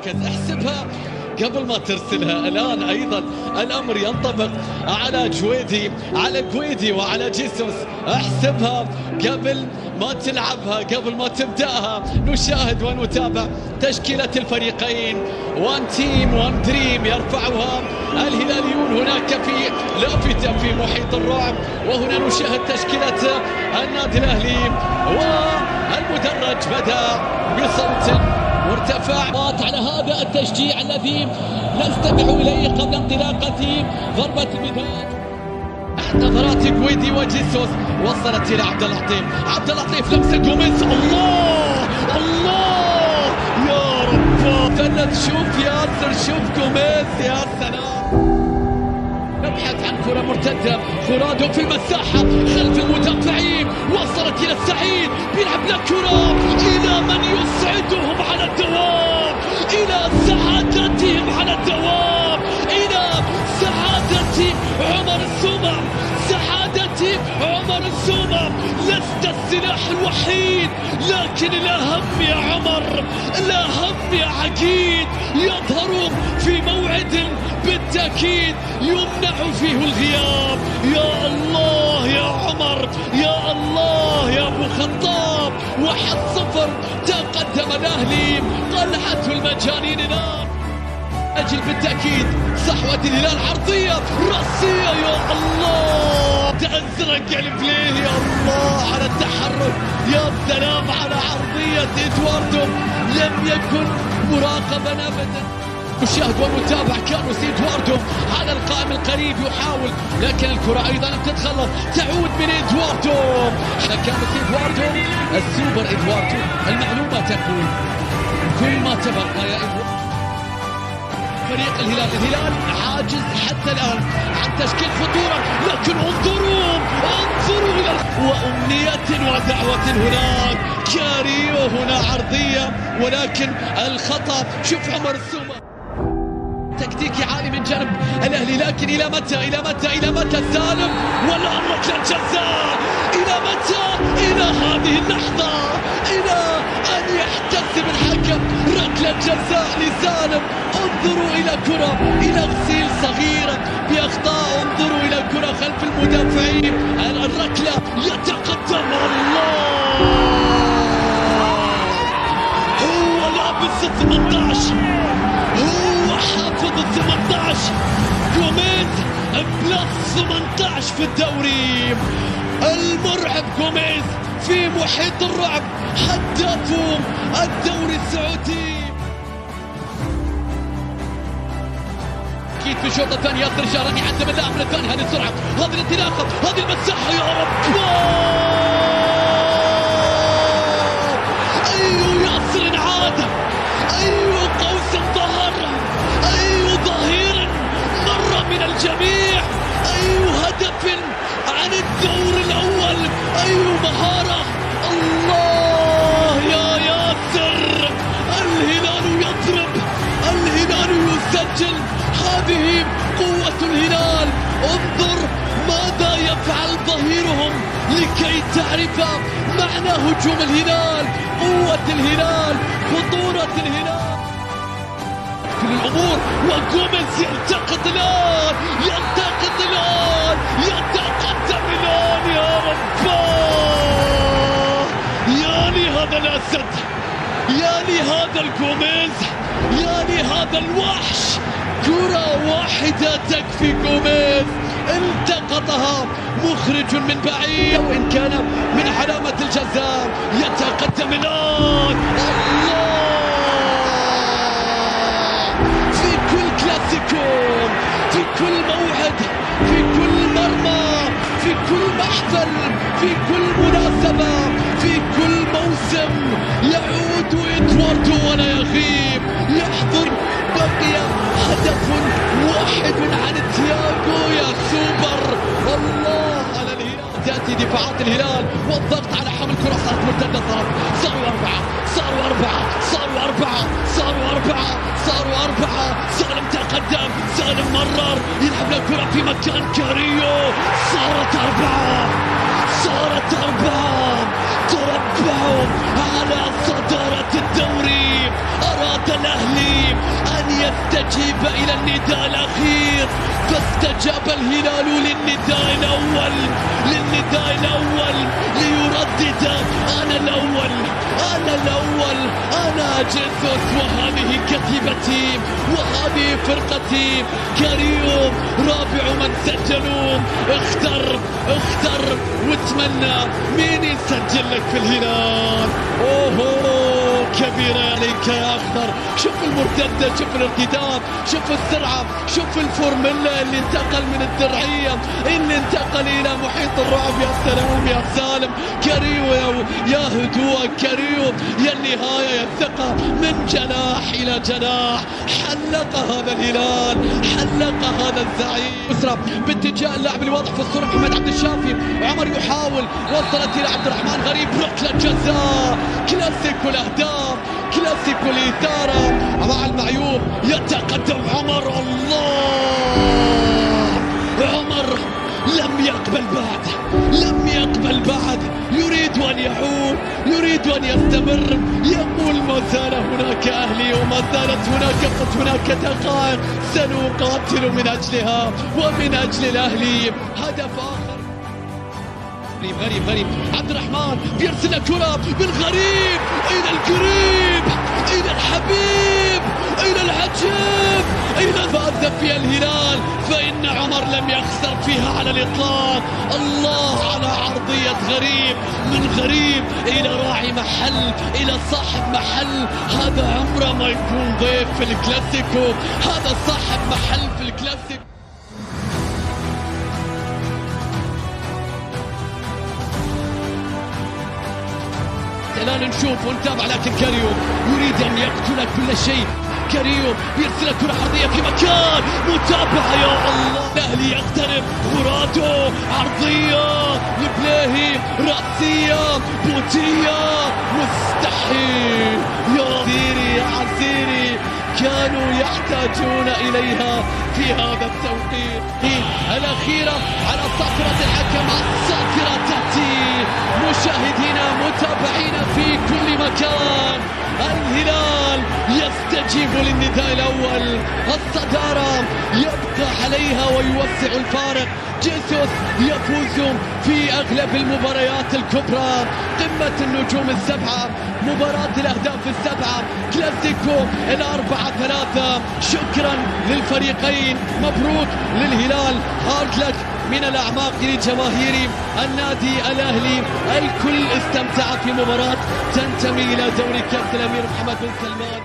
ركز احسبها قبل ما ترسلها. الآن أيضا الأمر ينطبق على جويدي، على جويدي وعلى جيسوس. احسبها قبل ما تلعبها، قبل ما تبدأها. نشاهد ونتابع تشكيلة الفريقين. وان تيم وان دريم يرفعها الهلاليون هناك في لافتة في محيط الرعب. وهنا نشاهد تشكيلة النادي الأهلي، والمدرج بدأ بصوت وارتفاع على هذا التشجيع الذي نستمع إليه قبل انطلاقة ضربة البداية. نظرات جويدي وجيسوس وصلت إلى عبد اللطيف. عبد اللطيف لمسة جوميز. الله الله يا رب، فلت شوف ياسر، شوف جوميز، يا سلام. نبحث عن كرة مرتدة، خرادو في المساحة خلف المدافعين، وصلت إلى السعيد، بيلعب لك كرة إلى من يسعدهم على الدوام، إلى سعادتهم على الدوام، إلى سعادة عمر السومة، سعادة عمر السومة. لست السلاح الوحيد، لكن الأهم يا عمر، الأهم يا عقيد، يظهر في موعد بالتأكيد يمنع فيه الغياب. يا الله يا عمر، يا الله يا أبو خطاب. 1-0 تقدم الأهلي. طلعت المجانين الآن أجل بالتأكيد صحوة الهلال، عرضية رأسية، يا الله تأزرق البليه، يا الله على التحرك، يا سلام على عرضية إدواردو، لم يكن مراقبا أبدا. نشاهد ونتابع كارلوس إدواردو على القائم القريب يحاول، لكن الكرة أيضا لم تتخلص، تعود من إدواردو. كارلوس إدواردو السوبر إدواردو. المعلومة تقول كل ما تبقى يا إدواردو. فريق الهلال عاجز حتى الآن عن تشكيل خطورة، لكن انظروا إلى وأمنية ودعوة هناك. كاريو هنا عرضية، ولكن الخطأ. شوف عمر السومة تكتيكي عالي من جانب الأهلي، لكن إلى متى إلى متى إلى متى؟ سالم والآن ركلة جزاء. إلى متى؟ إلى هذه اللحظة، إلى أن يحتسب الحكم ركلة جزاء لسالم. انظروا إلى كرة، إلى غسيل صغيرة بأخطاء. انظروا إلى كرة خلف المدافعين، الركلة يتقدم. الله، هو لابس 18، هو حافظ 18. جوميز بلس 18 في الدوري. المرعب جوميز في محيط الرعب، هداف الدوري السعودي. اكيد في الشوط الثاني ياسر الشهراني يعدم اللاعب الثاني. هذه السرعه، هذه الانطلاقه، هذه المساحه، يا رب. اي ياسر عاد، اي قوس ظهر، اي ظهير مر من الجميع، اي هدف عن الدور الاول، اي مهاره. الله يا ياسر، الهلال يضرب، الهلال يسجل. هذه قوة الهلال. انظر ماذا يفعل ظهيرهم لكي تعرف معنى هجوم الهلال، قوة الهلال، خطورة الهلال، كل الأمور. وجوميز يلتقط الآن، يلتقط الآن، يتقدم الآن. يا رب، يا لي هذا الأسد، يا لي هذا الجوميز، يا لي هذا الوحش. كرة واحدة تكفي جوميز، التقطها مخرج من بعيد، وإن كان من علامة الجزاء. يتقدم الآن. الله، في كل كلاسيكو، في كل موعد، في كل مرمى، في كل محفل، في كل مناسبة، في كل موسم يعود إدواردو ولا يغيب، يحضر. بقي هدف واحد عن تياغو، يا سوبر. الله على الهلال. تأتي دفاعات الهلال والضغط على حمل كرة، صارت مرتدة، صاروا أربعة، صاروا أربعة، صاروا أربعة، صاروا أربعة، صاروا أربعة. سالم تقدم، سالم مرر، يلعب له كرة في مكان كاريو، صارت أربعة، صارت أربعة. تربعوا على صدارة الدوري. أراد الأهلي استجيب إلى النداء الأخير، فاستجاب الهلال للنداء الأول، ليردد أنا الأول، أنا جيسوس، وهذه كتيبتي وهذه فرقتي. كاريو رابع من سجلوا. اختر واتمنى مين يسجل لك في الهلال. اوه كبيرة عليك يا اخضر. شوف المرتدة، شوف الارتداد، شوف السرعة، شوف الفورمولا اللي انتقل من الدرعية، اللي انتقل الى محيط الرعب. يا سلام يا سالم. كاريو يا هدوء كاريو، يا النهاية يا الثقة، من جناح الى جناح. حلق هذا الهلال، حلق هذا الزعيم. يسرى باتجاه اللاعب الواضح في الصورة محمد عبد الشافي. عمر يحاول، وصلت الى عبد الرحمن غريب، ركلة جزاء. كلاسيكو الاهداف، كلاسيكو الاثارة مع المعيوب. يتقدم عمر. الله، عمر لم يقبل بعد، يريد أن يعود، يريد أن يستمر. يقول ما زال هناك أهلي وما زالت هناك دقائق سنقاتل من أجلها ومن أجل الأهلي. هدف آخر. غريب عبد الرحمن بيرسل كرة بالغريب إلى القريب، إلى الحبيب، إلى العجيب، إلى فاز فيها الهلال. فإن عمر لم يخسر فيها على الإطلاق. الله على عرضية غريب، من غريب إلى راعي محل، إلى صاحب محل. هذا عمره ما يكون ضيف في الكلاسيكو، هذا صاحب محل في الكلاسيكو. الآن نشوف ونتابع، لكن كاريو يريد أن يقتل كل شيء. كاريو يرسل كرة عرضية في مكان، متابعة يا الله. الأهلي يقترب، مرادو عرضية لبليهي، رأسية بوتية، مستحيل يا عزيري كانوا يحتاجون إليها في هذا التوقيت. الأخيرة على صافرة الحكم، الصافرة تأتي. مشاهدينا متابعينا في كل مكان، الهلال يستجيب للنداء الأول. الصدارة يبقى عليها ويوسع الفارق. جيسوس يفوز في أغلب المباريات الكبرى، قمة النجوم السبعة، مباراة الأهداف السبعة، كلاسيكو 4-3. شكرا للفريقين، مبروك للهلال، هارد لك من الأعماق لجماهير النادي الأهلي. الكل استمتع في مباراة تنتمي إلى دوري كأس الأمير محمد بن سلمان.